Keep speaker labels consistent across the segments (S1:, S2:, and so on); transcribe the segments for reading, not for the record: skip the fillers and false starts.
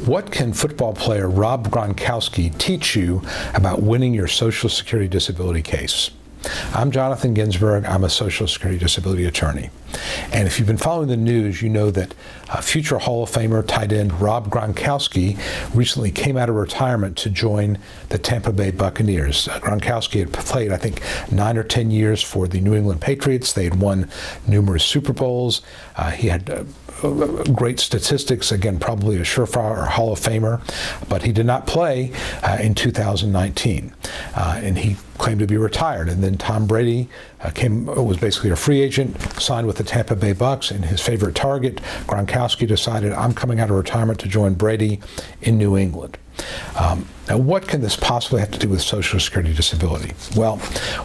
S1: What can football player Rob Gronkowski teach you about winning your Social Security disability case? I'm Jonathan Ginsberg. I'm a Social Security disability attorney. And if you've been following the news, you know that future Hall of Famer tight end Rob Gronkowski recently came out of retirement to join the Tampa Bay Buccaneers. Gronkowski had played, I think, 9 or 10 years for the New England Patriots. They had won numerous Super Bowls. He had great statistics, again, probably a surefire Hall of Famer, but he did not play in 2019. And he claimed to be retired. And then Tom Brady was basically a free agent, signed with the Tampa Bay Bucs, and his favorite target, Gronkowski, decided, I'm coming out of retirement to join Brady in New England. Now, what can this possibly have to do with Social Security disability? Well,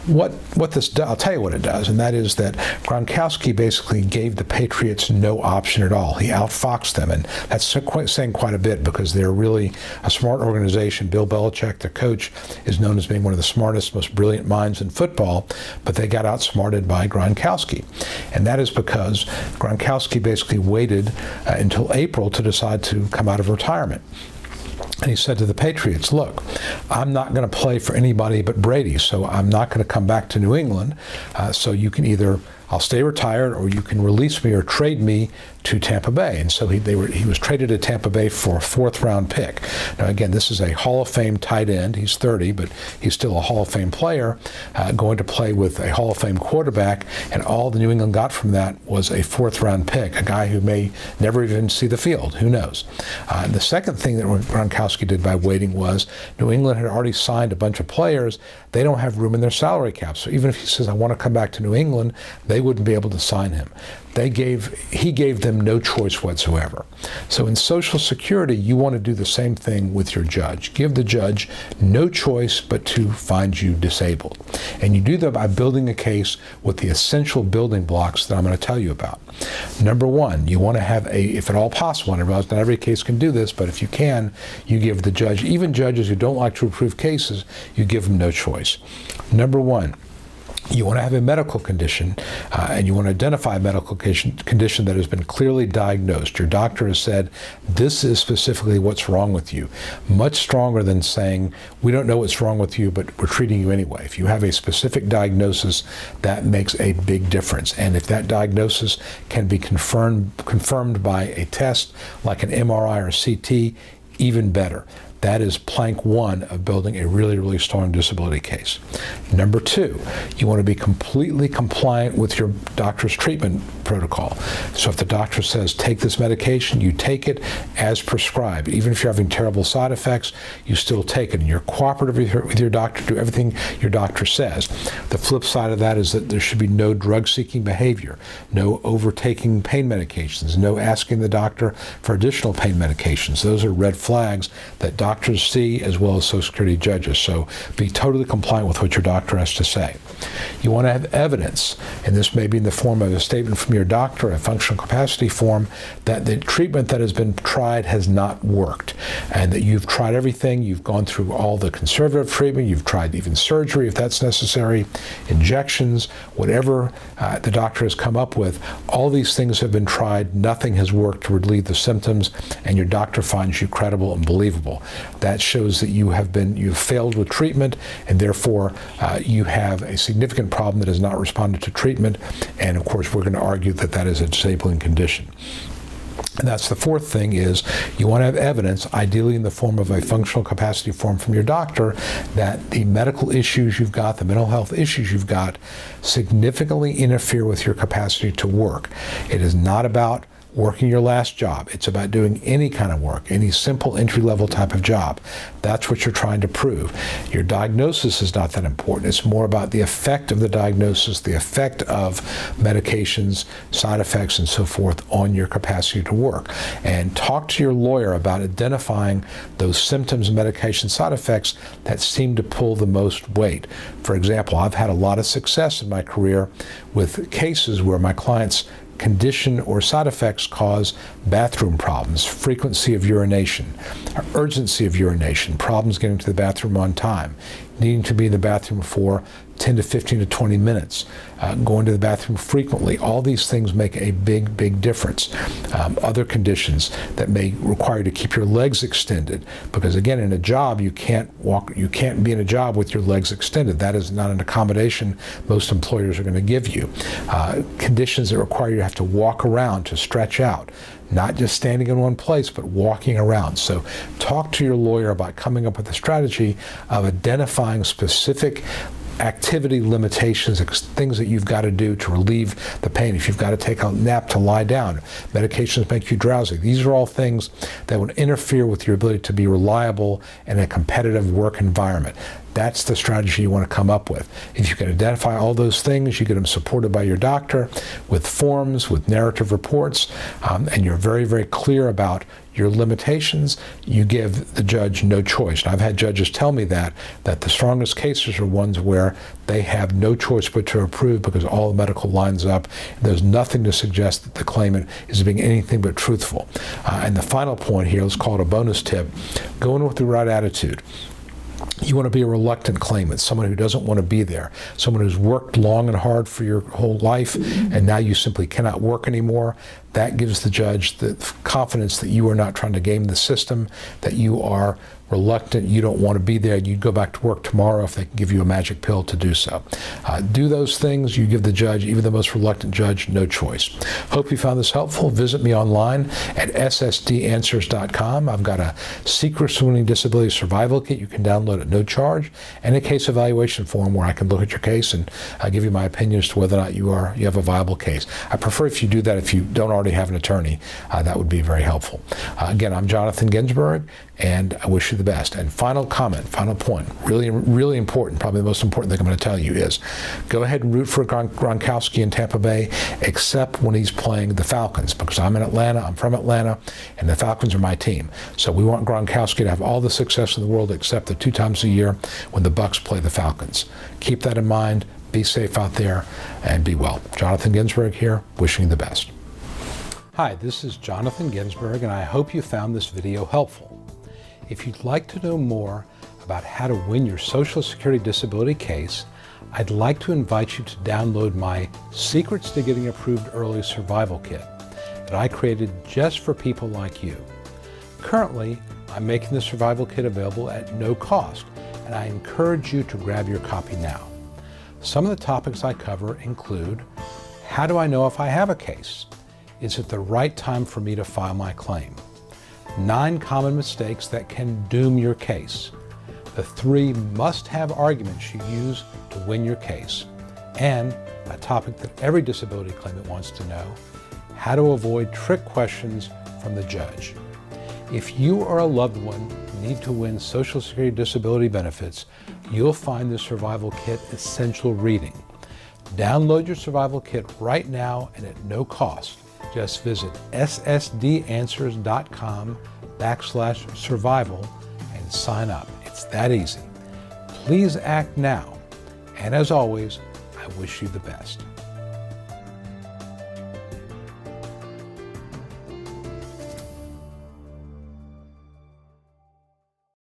S1: what this does, I'll tell you what it does, and that is that Gronkowski basically gave the Patriots no option at all. He outfoxed them, and that's saying quite a bit because they're really a smart organization. Bill Belichick, their coach, is known as being one of the smartest, most brilliant minds in football, but they got outsmarted by Gronkowski. And that is because Gronkowski basically waited until April to decide to come out of retirement. And he said to the Patriots, look, I'm not going to play for anybody but Brady, so I'm not going to come back to New England. So you can either, I'll stay retired, or you can release me or trade me to Tampa Bay. And so he was traded to Tampa Bay for a 4th-round pick. Now, again, this is a Hall of Fame tight end. He's 30, but he's still a Hall of Fame player, going to play with a Hall of Fame quarterback, and all the New England got from that was a 4th-round pick, a guy who may never even see the field. Who knows? And the second thing that Gronkowski did by waiting was New England had already signed a bunch of players. They don't have room in their salary cap. So even if he says, I want to come back to New England, they wouldn't be able to sign him. He gave them no choice whatsoever. So in Social Security, you want to do the same thing with your judge. Give the judge no choice but to find you disabled. And you do that by building a case with the essential building blocks that I'm going to tell you about. Number one, you want to have if at all possible, and I realize not every case can do this, but if you can, you give the judge, even judges who don't like to approve cases, you give them no choice. Number one, you want to have a medical condition, and you want to identify a medical condition that has been clearly diagnosed. Your doctor has said, this is specifically what's wrong with you. Much stronger than saying, we don't know what's wrong with you, but we're treating you anyway. If you have a specific diagnosis, that makes a big difference. And if that diagnosis can be confirmed by a test like an MRI or CT, even better. That is plank one of building a really, really strong disability case. Number two, you want to be completely compliant with your doctor's treatment protocol. So if the doctor says, take this medication, you take it as prescribed. Even if you're having terrible side effects, you still take it. And you're cooperative with your doctor, do everything your doctor says. The flip side of that is that there should be no drug-seeking behavior, no overtaking pain medications, no asking the doctor for additional pain medications. Those are red flags that doctors see, as well as Social Security judges. So be totally compliant with what your doctor has to say. You want to have evidence, and this may be in the form of a statement from your doctor, a functional capacity form, that the treatment that has been tried has not worked, and that you've tried everything. You've gone through all the conservative treatment. You've tried even surgery if that's necessary, injections, whatever the doctor has come up with. All these things have been tried. Nothing has worked to relieve the symptoms, and your doctor finds you credible and believable. That shows that you've failed with treatment, and therefore you have a significant problem that has not responded to treatment. And of course, we're going to argue that that is a disabling condition. And that's the fourth thing, is you want to have evidence, ideally in the form of a functional capacity form from your doctor, that the medical issues you've got, the mental health issues you've got, significantly interfere with your capacity to work. It is not about working your last job. It's about doing any kind of work, any simple entry-level type of job. That's what you're trying to prove. Your diagnosis is not that important. It's more about the effect of the diagnosis, the effect of medications, side effects, and so forth on your capacity to work. And talk to your lawyer about identifying those symptoms and medication side effects that seem to pull the most weight. For example, I've had a lot of success in my career with cases where my clients' condition or side effects cause bathroom problems, frequency of urination, urgency of urination, problems getting to the bathroom on time, needing to be in the bathroom for 10 to 15 to 20 minutes, going to the bathroom frequently. All these things make a big difference. Other conditions that may require you to keep your legs extended, because again, in a job, you can't be in a job with your legs extended. That is not an accommodation most employers are going to give you. Conditions that require you to have to walk around, to stretch out, not just standing in one place, but walking around. So talk to your lawyer about coming up with a strategy of identifying specific activity limitations, things that you've got to do to relieve the pain. If you've got to take a nap, to lie down, medications make you drowsy. These are all things that would interfere with your ability to be reliable in a competitive work environment. That's the strategy you want to come up with. If you can identify all those things, you get them supported by your doctor with forms, with narrative reports, and you're very clear about your limitations, you give the judge no choice. And I've had judges tell me that the strongest cases are ones where they have no choice but to approve because all the medical lines up. There's nothing to suggest that the claimant is being anything but truthful. And the final point here, let's call it a bonus tip, go in with the right attitude. You want to be a reluctant claimant, someone who doesn't want to be there, someone who's worked long and hard for your whole life, and now you simply cannot work anymore. That gives the judge the confidence that you are not trying to game the system, that you are reluctant, you don't want to be there, you'd go back to work tomorrow if they can give you a magic pill to do so. Do those things, you give the judge, even the most reluctant judge, no choice. Hope you found this helpful. Visit me online at ssdanswers.com. I've got a secret winning disability survival kit you can download at no charge, and a case evaluation form where I can look at your case and give you my opinion as to whether or not you have a viable case. I prefer if you do that if you don't already have an attorney. That would be very helpful. Again, I'm Jonathan Ginsburg, and I wish you the best. And final comment, final point, really important, probably the most important thing I'm going to tell you is go ahead and root for Gronkowski in Tampa Bay, except when he's playing the Falcons, because I'm in Atlanta, I'm from Atlanta, and the Falcons are my team. So we want Gronkowski to have all the success in the world except the 2 times a year when the Bucs play the Falcons. Keep that in mind, be safe out there, and be well. Jonathan Ginsburg here, wishing you the best. Hi, this is Jonathan Ginsburg, and I hope you found this video helpful. If you'd like to know more about how to win your Social Security disability case, I'd like to invite you to download my Secrets to Getting Approved Early Survival Kit that I created just for people like you. Currently, I'm making the survival kit available at no cost, and I encourage you to grab your copy now. Some of the topics I cover include, how do I know if I have a case? Is it the right time for me to file my claim? 9 common mistakes that can doom your case. The 3 must-have arguments you use to win your case. And a topic that every disability claimant wants to know, how to avoid trick questions from the judge. If you or a loved one need to win Social Security disability benefits, you'll find the Survival Kit essential reading. Download your Survival Kit right now and at no cost. Just visit ssdanswers.com/survival and sign up. It's that easy. Please act now. And as always, I wish you the best.